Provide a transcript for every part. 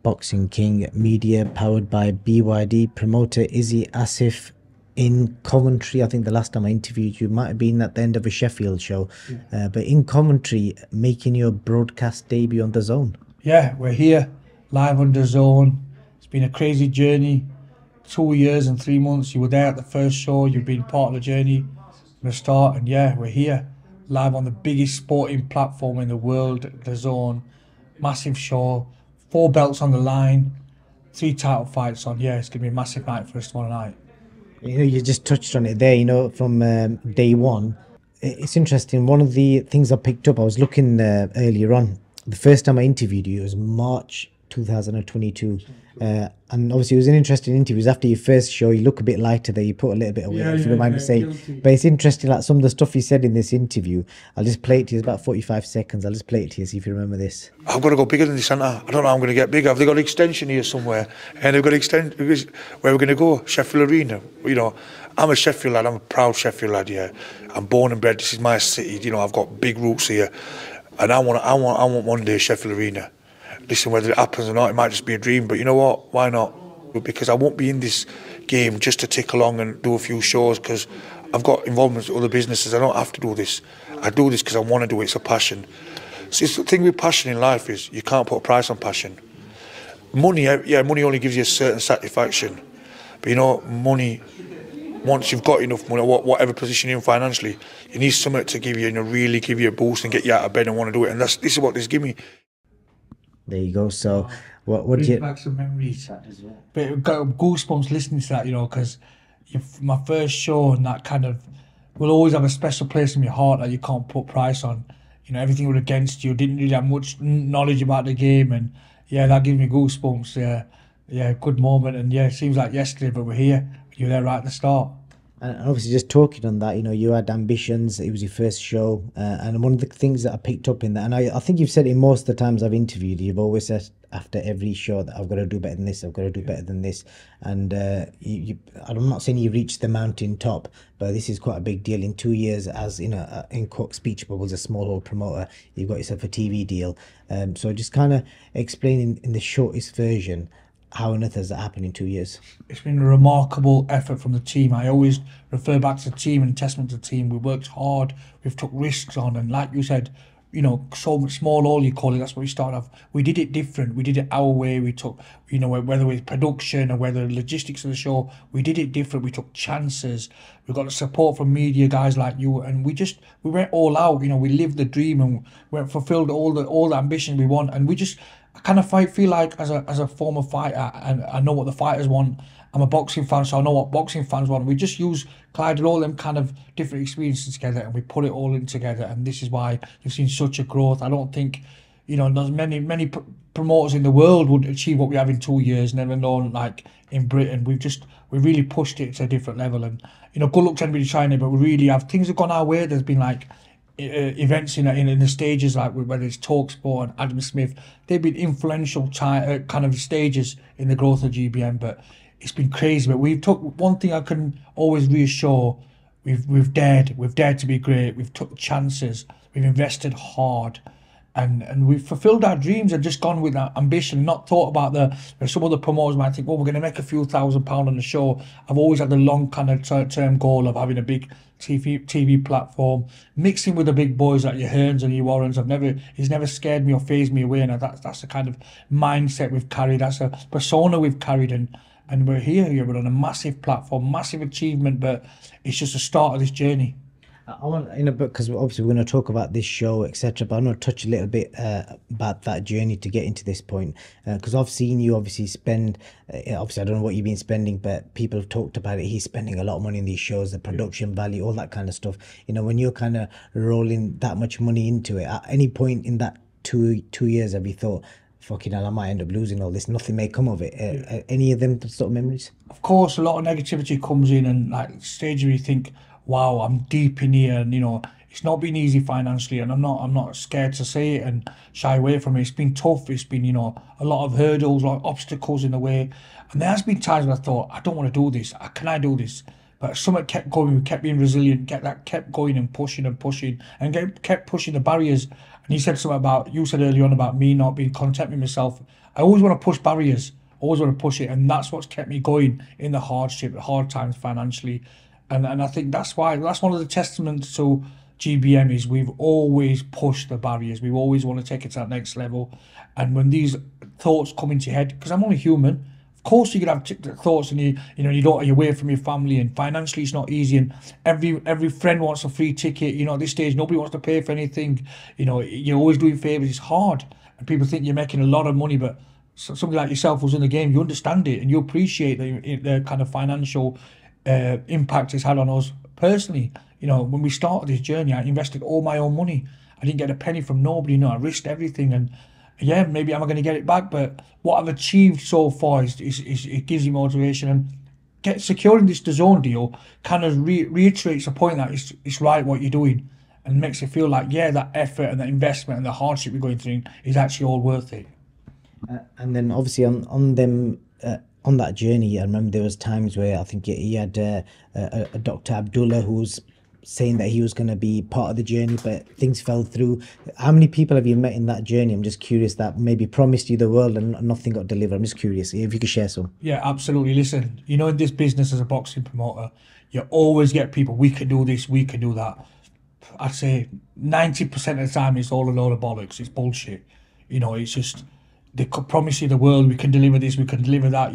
Boxing King Media, powered by BYD. Promoter Izzy Asif in Coventry. I think the last time I interviewed you might have been at the end of a Sheffield show, but in Coventry, making your broadcast debut on DAZN. Yeah, we're here, live on DAZN. It's been a crazy journey. 2 years and 3 months. You were there at the first show. You've been part of the journey from the start. And yeah, we're here, live on the biggest sporting platform in the world, DAZN. Massive show. 4 belts on the line. 3 title fights on. Yeah, it's going to be a massive night for us tomorrow night. You know, you just touched on it there, you know, from day one. It's interesting. One of the things I picked up, I was looking earlier on. The first time I interviewed you was March 2022. And obviously it was an interesting interview. It was after your first show. You look a bit lighter there. You put a little bit of weight, if you don't mind me saying. Guilty. But it's interesting, like some of the stuff you said in this interview. I'll just play it to you. It's about 45 seconds. I'll just play it to you, see if you remember this. I've got to go bigger than this, haven't I? I don't know how I'm going to get bigger. Have they got an extension here somewhere? And they've got an extension. Where we're going to go? Sheffield Arena. You know, I'm a Sheffield lad. I'm a proud Sheffield lad, yeah. I'm born and bred. This is my city. You know, I've got big roots here. And I want one day Sheffield Arena. Listen, whether it happens or not, it might just be a dream. But you know what? Why not? Because I won't be in this game just to tick along and do a few shows, because I've got involvements with other businesses. I don't have to do this. I do this because I want to do it. It's a passion. So it's the thing with passion in life is you can't put a price on passion. Money, yeah, money only gives you a certain satisfaction. But you know, money, once you've got enough money, whatever position you're in financially, you need something to give you, really give you a boost and get you out of bed and want to do it. And this is what this give me. There you go. So, what do you... back some memories. But it got goosebumps listening to that, you know, because my first show and that kind of will always have a special place in your heart that you can't put price on. You know, everything was against you. Didn't really have much knowledge about the game, and yeah, that gives me goosebumps. Yeah, good moment, and yeah, it seems like yesterday, but we're here. You're there right at the start. And obviously, just talking on that, you know, you had ambitions. It was your first show, and one of the things that I picked up in that, and I think you've said it most of the times I've interviewed you, you've always said after every show that I've got to do better than this, I've got to do better than this. And I'm not saying you reached the mountain top, but this is quite a big deal. In 2 years, as in speech bubbles, a small old promoter, you've got yourself a TV deal. So just kind of explaining in the shortest version, how on earth has that happened in 2 years? It's been a remarkable effort from the team. I always refer back to the team and testament to the team. We worked hard, we've took risks on, and like you said, you know, so much small all you call it, that's what we started off. We did it different, we did it our way. We took, you know, whether it was production or whether logistics of the show, we did it different. We took chances. We got the support from media guys like you, and we went all out. You know, we lived the dream and we fulfilled all the ambitions we want. And I kind of feel like as a former fighter, and I know what the fighters want. I'm a boxing fan, so I know what boxing fans want. We just collided all them kind of different experiences together, and we put it all in together. And this is why you've seen such a growth. I don't think, you know, there's many promoters in the world would achieve what we have in 2 years. Never known, like in Britain, we really pushed it to a different level. And you know, good luck to anybody trying it, but we really have. Things have gone our way. There's been like events in the stages, like whether it's Talksport and Adam Smith, they've been influential kind of stages in the growth of GBM. But it's been crazy. But we've took one thing I can always reassure: we've dared to be great. We've took chances. We've invested hard, and we've fulfilled our dreams and just gone with that ambition. Not thought about some other promoters might think, well, we're going to make a few £1,000 on the show. I've always had the long kind of term goal of having a big TV platform, mixing with the big boys like your Hearns and your Warrens. He's never scared me or phased me away, and that's the kind of mindset we've carried. That's a persona we've carried, and we're here. We're on a massive platform, massive achievement, but it's just the start of this journey. I want, you know, because obviously we're going to talk about this show, etc. But I want to touch a little bit about that journey to get into this point, because I've seen you obviously spend. Obviously, I don't know what you've been spending, but people have talked about it. He's spending a lot of money in these shows, the production value, all that kind of stuff. You know, when you're kind of rolling that much money into it, at any point in that two years, have you thought, fucking hell, I might end up losing all this, nothing may come of it? Any of them sort of memories? Of course, a lot of negativity comes in, and like stage where you think, wow, I'm deep in here, and you know, it's not been easy financially, and I'm not scared to say it and shy away from it. It's been tough. It's been, you know, a lot of hurdles, a lot of obstacles in the way, and there has been times when I thought, I don't want to do this. Can I do this? But something kept going. We kept being resilient. Kept going and pushing and kept pushing the barriers. And he said something about, you said earlier on about me not being content with myself. I always want to push barriers, always want to push it. And that's what's kept me going in the hardship, the hard times financially. And I think that's why, that's one of the testaments to GBM is we've always pushed the barriers. We always want to take it to that next level. And when these thoughts come into your head, because I'm only human, of course you could have thoughts and you're away from your family, and financially it's not easy, and every friend wants a free ticket. At this stage nobody wants to pay for anything. You're always doing favours. It's hard, and people think you're making a lot of money, but somebody like yourself who's in the game, you understand it and you appreciate the kind of financial impact it's had on us personally. When we started this journey, I invested all my own money. I didn't get a penny from nobody. I risked everything, and yeah, maybe I'm going to get it back, but what I've achieved so far is it gives you motivation. And securing this DAZN deal kind of reiterates the point that it's right what you're doing, and makes it feel like, yeah, that effort and that investment and the hardship you're going through is actually all worth it. And then obviously on that journey, I remember there was times where I think he had a Dr. Abdullah who was saying that he was going to be part of the journey, but things fell through. How many people have you met in that journey? I'm just curious, that maybe promised you the world and nothing got delivered. I'm just curious if you could share some. Yeah, absolutely. Listen, in this business as a boxing promoter, you always get people, we can do this, we can do that. I'd say 90% of the time it's all a load of bollocks. It's bullshit. It's just, they could promise you the world, we can deliver this, we can deliver that.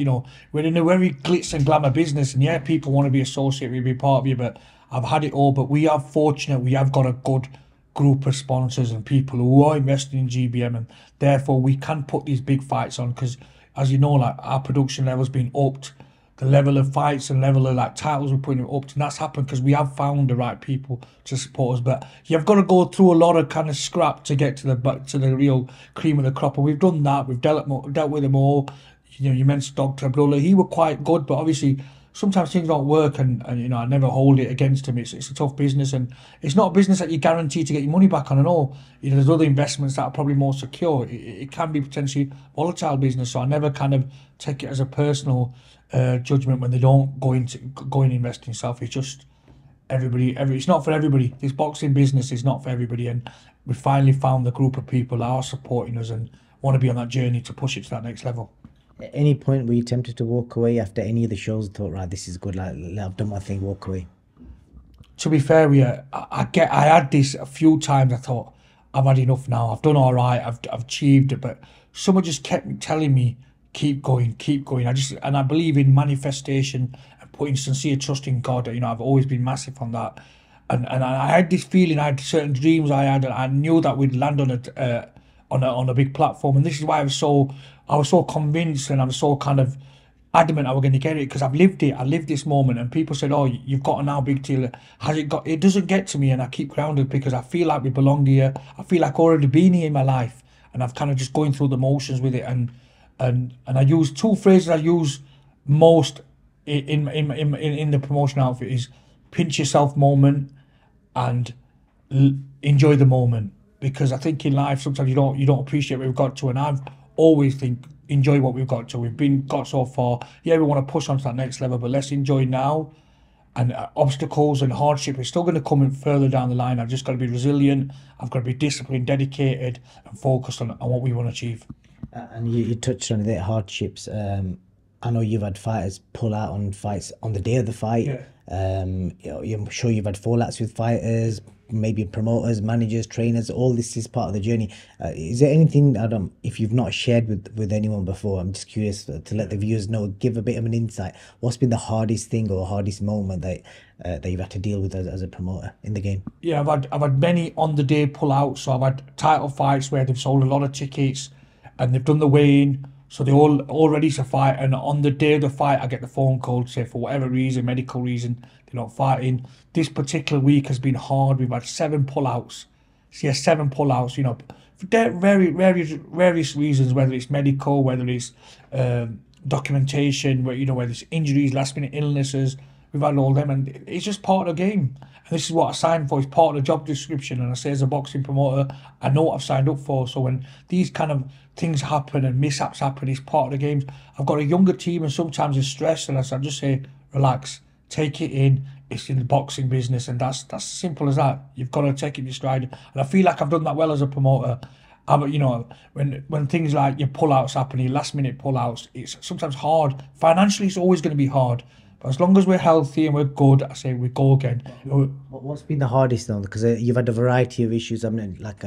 We're in a very glitz and glamour business, and yeah, people want to be associated with, be part of you, but I've had it all. But we are fortunate, we have got a good group of sponsors and people who are investing in GBM, and therefore we can put these big fights on, because as you know, like, our production level's been upped, the level of fights and level of titles we're putting up, and that's happened because we have found the right people to support us. But you've got to go through a lot of kind of scrap to get to the real cream of the crop, and we've done that. We've dealt with them all. You mentioned Dr. Abdullah, he was quite good, but obviously sometimes things don't work, and I never hold it against him. It's a tough business, and it's not a business that you guarantee to get your money back on and all. There's other investments that are probably more secure. It can be potentially volatile business, so I never kind of take it as a personal judgment when they don't go and invest in yourself. It's just it's not for everybody. This boxing business is not for everybody, and we finally found the group of people that are supporting us and want to be on that journey to push it to that next level. At any point were you tempted to walk away after any of the shows? Thought, right, this is good, I've done my thing, walk away? To be fair with you, I had this a few times. I thought, I've had enough now, I've done all right, I've achieved it, but someone just kept telling me, keep going. And I believe in manifestation and putting sincere trust in God. I've always been massive on that, and I had this feeling, I had certain dreams I had, and I knew that we'd land on a big platform, and this is why I was so convinced, and I'm so kind of adamant I was going to get it, because I've lived it. I lived this moment, and people said, "Oh, you've got a now big deal." Has it got? It doesn't get to me, and I keep grounded because I feel like we belong here. I feel like I've already been here in my life, and I've kind of just going through the motions with it. And I use two phrases I use most in the promotion outfit is pinch yourself moment and enjoy the moment, because I think in life sometimes you don't appreciate what we've got to, and I've always think enjoy what we've got to. We've got so far. Yeah, we want to push on to that next level, but let's enjoy now. And obstacles and hardship is still going to come in further down the line. I've just got to be resilient. I've got to be disciplined, dedicated, and focused on what we want to achieve. And you touched on the hardships. I know you've had fighters pull out on fights on the day of the fight. Yeah. I'm sure you've had fallouts with fighters, maybe promoters, managers, trainers. All this is part of the journey. Is there anything, if you've not shared with anyone before, I'm just curious to let the viewers know, give a bit of an insight. What's been the hardest thing or hardest moment that you've had to deal with as a promoter in the game? Yeah, I've had many on the day pull out. So I've had title fights where they've sold a lot of tickets and they've done the weigh-in, so they're all ready to fight, and on the day of the fight I get the phone call to say for whatever reason, medical reason, they're not fighting. This particular week has been hard. We've had 7 pullouts. So yeah, 7 pullouts, for various reasons, whether it's medical, whether it's documentation, whether it's injuries, last minute illnesses. We've had all them, and it's just part of the game. And this is what I signed for. It's part of the job description. And I say, as a boxing promoter, I know what I've signed up for. So when these kind of things happen and mishaps happen, it's part of the games. I've got a younger team, and sometimes it's stress. And I just say, relax, take it in. It's in the boxing business, and that's as simple as that. You've got to take it in stride, and I feel like I've done that well as a promoter. You know, when things like your pullouts happen, your last minute pullouts, it's sometimes hard. Financially, it's always going to be hard. But as long as we're healthy and we're good, I say we go again. What's been the hardest though? Because you've had a variety of issues. I mean, like,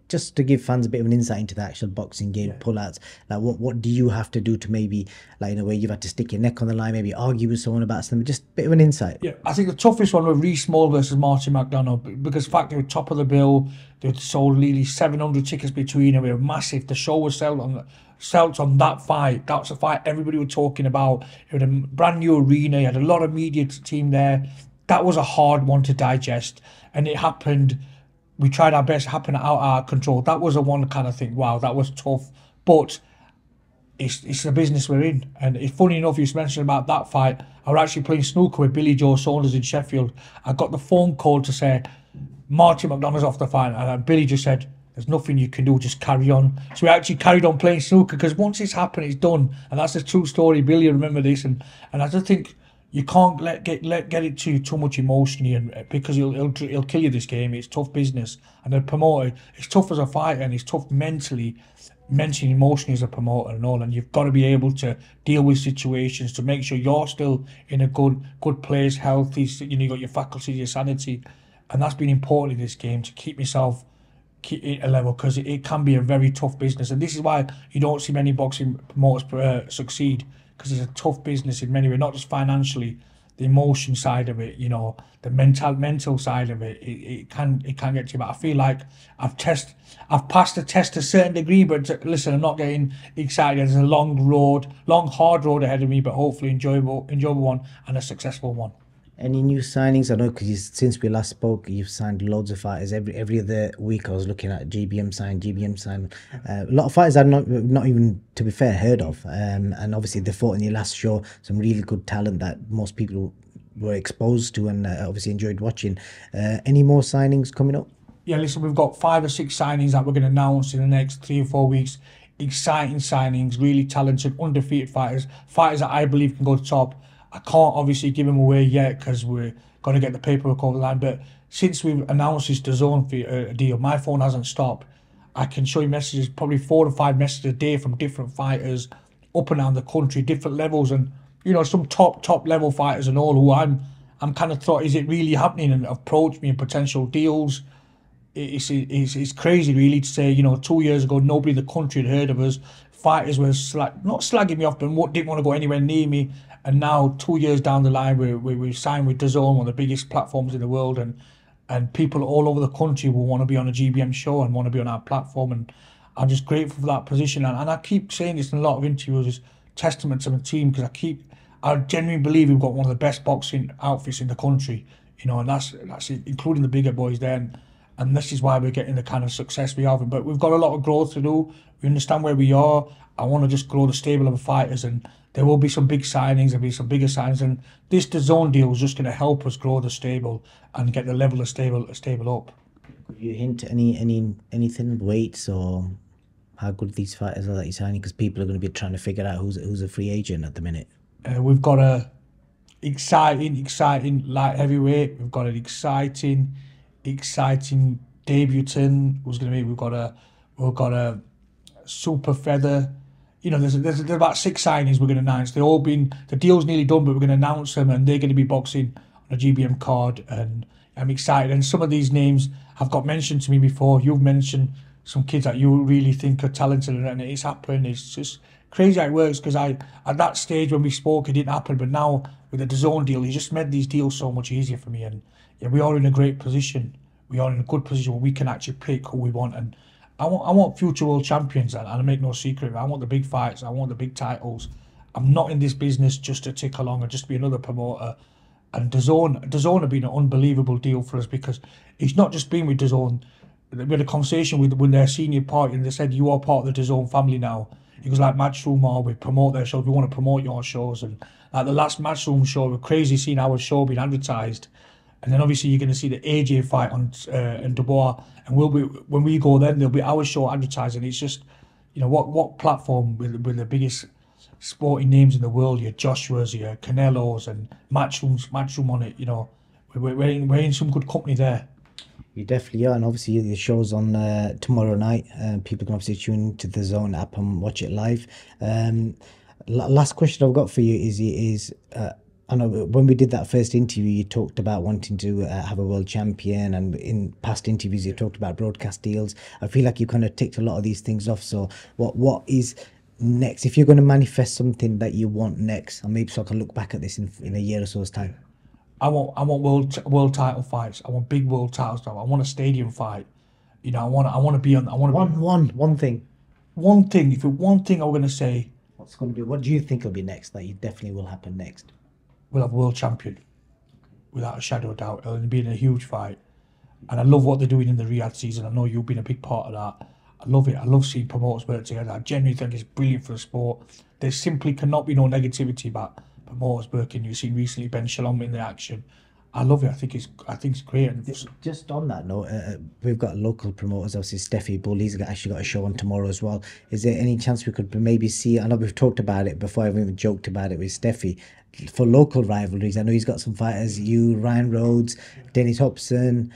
just to give fans a bit of an insight into the actual boxing game, pullouts. Like, what do you have to do to maybe, like, in a way, you've had to stick your neck on the line, maybe argue with someone about something? Just a bit of an insight. Yeah, I think the toughest one was Reece Small versus Martin McDonough, because in fact they were top of the bill. They sold nearly 700 tickets between them. They were massive. The show was sold on that fight. That was a fight everybody was talking about. It was a brand new arena. You had a lot of media team there. That was a hard one to digest, and it happened. We tried our best. It happened out of our control. That was a one kind of thing. Wow, that was tough. But it's the business we're in. And it's funny enough, you mentioned about that fight. I was actually playing snooker with Billy Joe Saunders in Sheffield. I got the phone call to say Martin McDonough's off the fight, and Billy just said, "There's nothing you can do, just carry on." So we actually carried on playing snooker, because once it's happened, it's done. And that's a true story. Billy, remember this. And I just think you can't get it too much emotionally, and because it'll kill you, this game. It's tough business, and the promoter, it's tough as a fighter, and it's tough mentally, emotionally as a promoter and all. And you've got to be able to deal with situations to make sure you're still in a good place, healthy. You know, you got your faculties, your sanity, and that's been important in this game, to keep myself it a level, because it can be a very tough business. And this is why you don't see many boxing promoters succeed, because it's a tough business in many ways, not just financially, the emotion side of it, you know, the mental side of it. It can get to you. But I feel like I've passed the test to a certain degree. But listen, I'm not getting excited. There's a long hard road ahead of me, but hopefully enjoyable one, and a successful one. Any new signings? I know, because since we last spoke, you've signed loads of fighters. Every other week I was looking at GBM sign. A lot of fighters I've not even, to be fair, heard of. And obviously they fought in your last show. Some really good talent that most people were exposed to and obviously enjoyed watching. Any more signings coming up? Yeah, listen, we've got 5 or 6 signings that we're going to announce in the next 3 or 4 weeks. Exciting signings, really talented, undefeated fighters that I believe can go to top. I can't obviously give them away yet, because we're going to get the paperwork over the line. But since we've announced this DAZN deal, my phone hasn't stopped. I can show you messages, probably 4 to 5 messages a day from different fighters up and down the country, different levels, and you know, some top level fighters and all, who I'm kind of thought, is it really happening, and approach me in potential deals. It's crazy really to say, you know, 2 years ago nobody in the country had heard of us. Fighters were not slagging me off, but didn't want to go anywhere near me. And now 2 years down the line, we signed with DAZN, one of the biggest platforms in the world, and people all over the country will want to be on a GBM show and want to be on our platform. And I'm just grateful for that position. And I keep saying this in a lot of interviews, is testament to my team, because I genuinely believe we've got one of the best boxing outfits in the country, you know, and that's including the bigger boys there. And this is why we're getting the kind of success we have. But we've got a lot of growth to do. We understand where we are. I want to just grow the stable of fighters, and there will be some big signings, there'll be some bigger signings, and this DAZN deal is just going to help us grow the stable and get the level of stable up. Could you hint anything, weights, or how good these fighters are that you're signing? Because people are going to be trying to figure out who's a free agent at the minute. We've got a exciting light heavyweight. We've got an exciting debutant who's going to be. We've got a super feather. You know, there's about 6 signings we're going to announce. The deal's nearly done, but we're going to announce them, and they're going to be boxing on a GBM card, and I'm excited. And some of these names have got mentioned to me before. You've mentioned some kids that you really think are talented, and it's happened. It's just crazy how it works, because at that stage when we spoke, it didn't happen, but now with the DAZN deal, he just made these deals so much easier for me. And yeah, we are in a great position. We are in a good position where we can actually pick who we want. And I want future world champions, and I make no secret of it. I want the big fights. I want the big titles. I'm not in this business just to tick along and just be another promoter. And DAZN have been an unbelievable deal for us, because it's not just been with DAZN. We had a conversation with their senior party, and they said, you are part of the DAZN family now. It was like Matchroom, or we promote their shows. We want to promote your shows. And like the last Matchroom show, we're crazy seeing our show being advertised. And then obviously you're going to see the AJ fight on in Dubois, and when we go then there'll be our show advertising. It's just, you know, what platform with the biggest sporting names in the world, your Joshua's, your Canelos, and Matchroom on it. You know, we're in some good company there. You definitely are, and obviously the show's on tomorrow night. People can obviously tune into the Zone app and watch it live. Last question I've got for you is I know when we did that first interview, you talked about wanting to have a world champion, and in past interviews you talked about broadcast deals. I feel like you kind of ticked a lot of these things off. So what is next? If you're going to manifest something that you want next, and maybe so I can look back at this in a year or so's time. I want world title fights. I want big world titles. I want a stadium fight. You know, I want to be on. One thing. One thing. If it's one thing, I'm going to say. What's going to be? What do you think will be next? That you definitely will happen next. We'll have a world champion, without a shadow of doubt. It'll be in a huge fight, and I love what they're doing in the Riyadh season. I know you've been a big part of that. I love it. I love seeing promoters work together. I genuinely think it's brilliant for the sport. There simply cannot be no negativity about promoters working. You've seen recently Ben Shalom in the action. I love it. I think it's great. And just on that note, we've got local promoters. Obviously, Steffi Bull, he's actually got a show on tomorrow as well. Is there any chance we could maybe see? I know we've talked about it before. I've even joked about it with Steffi for local rivalries. I know he's got some fighters. You, Ryan Rhodes, Dennis Hobson,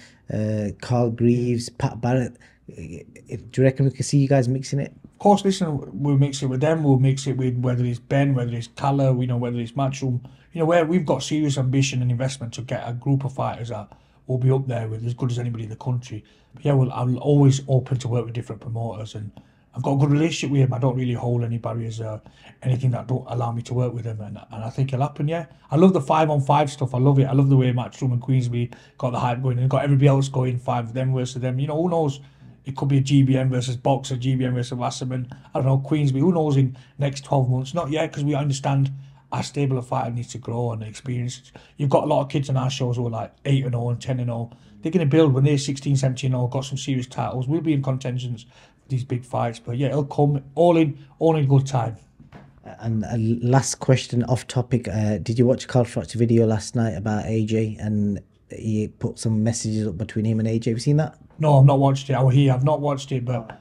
Carl Greaves, Pat Barrett. Do you reckon we can see you guys mixing it? Of course, listen, we'll mix it with them. We'll mix it with whether it's Ben, whether it's Calla, whether it's Matchroom. Where we've got serious ambition and investment to get a group of fighters that will be up there with as good as anybody in the country. But yeah, I'm always open to work with different promoters, and I've got a good relationship with him. I don't really hold any barriers or anything that don't allow me to work with him, and I think it'll happen. Yeah, I love the 5-on-5 stuff. I love it. I love the way Matchroom and Queensby got the hype going and got everybody else going, 5 of them versus them. Who knows? It could be a GBM versus Boxer, GBM versus Wasserman. I don't know, Queensby. Who knows in next 12 months? Not yet, because we understand our stable of fighter needs to grow and experience. You've got a lot of kids on our shows who are like 8-0 and 10-0. They're going to build when they're 16, 17-0, got some serious titles. We'll be in contentions for these big fights. But yeah, it'll come all in good time. And last question off topic. Did you watch Carl Froch's video last night about AJ? And he put some messages up between him and AJ. Have you seen that? No, I've not watched it. I've not watched it, but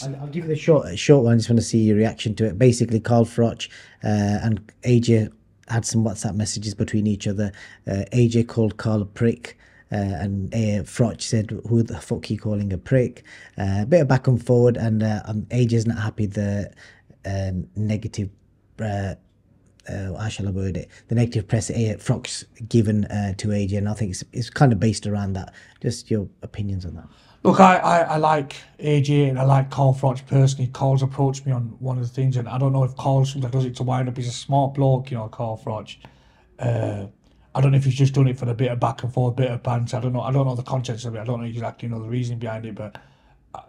I'll give you the short one. I just want to see your reaction to it. Basically, Carl Froch and AJ had some WhatsApp messages between each other. AJ called Carl a prick, and Froch said, "Who the fuck are you calling a prick?" A bit of back and forward, and AJ's not happy the negative. How shall I word it? The negative press Froch's given to AJ, and I think it's kind of based around that. Just your opinions on that. Look, I like AJ and I like Carl Froch personally. Carl's approached me on one of the things, and I don't know if Carl sometimes does it to wind up. He's a smart bloke, Carl Froch. I don't know if he's just done it for a bit of back and forth, bit of banter. I don't know the contents of it. I don't know exactly the reason behind it, but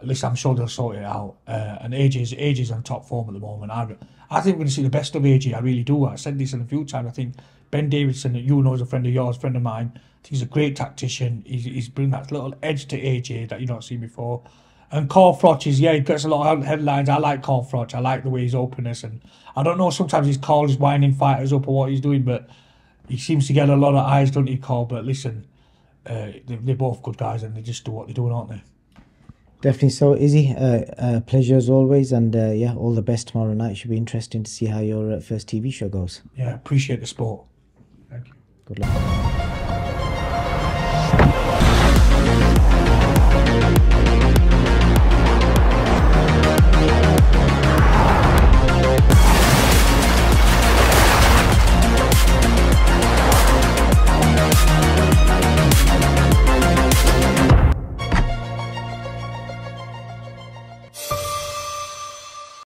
listen, I'm sure they'll sort it out. And AJ's on top form at the moment. I think we're going to see the best of AJ. I really do. I said this a few times. I think Ben Davidson, that you know is a friend of yours, friend of mine. I think he's a great tactician. He's bringing that little edge to AJ that you've not seen before. And Carl Froch he gets a lot of headlines. I like Carl Froch. I like the way his openness. And I don't know, sometimes he's Carl is winding fighters up or what he's doing, but he seems to get a lot of eyes, don't he, Carl? But listen, they're both good guys and they just do what they're doing, aren't they? Definitely so, Izzy. Pleasure as always, and yeah, all the best tomorrow night. Should be interesting to see how your first TV show goes. Yeah, appreciate the sport. Thank you. Good luck.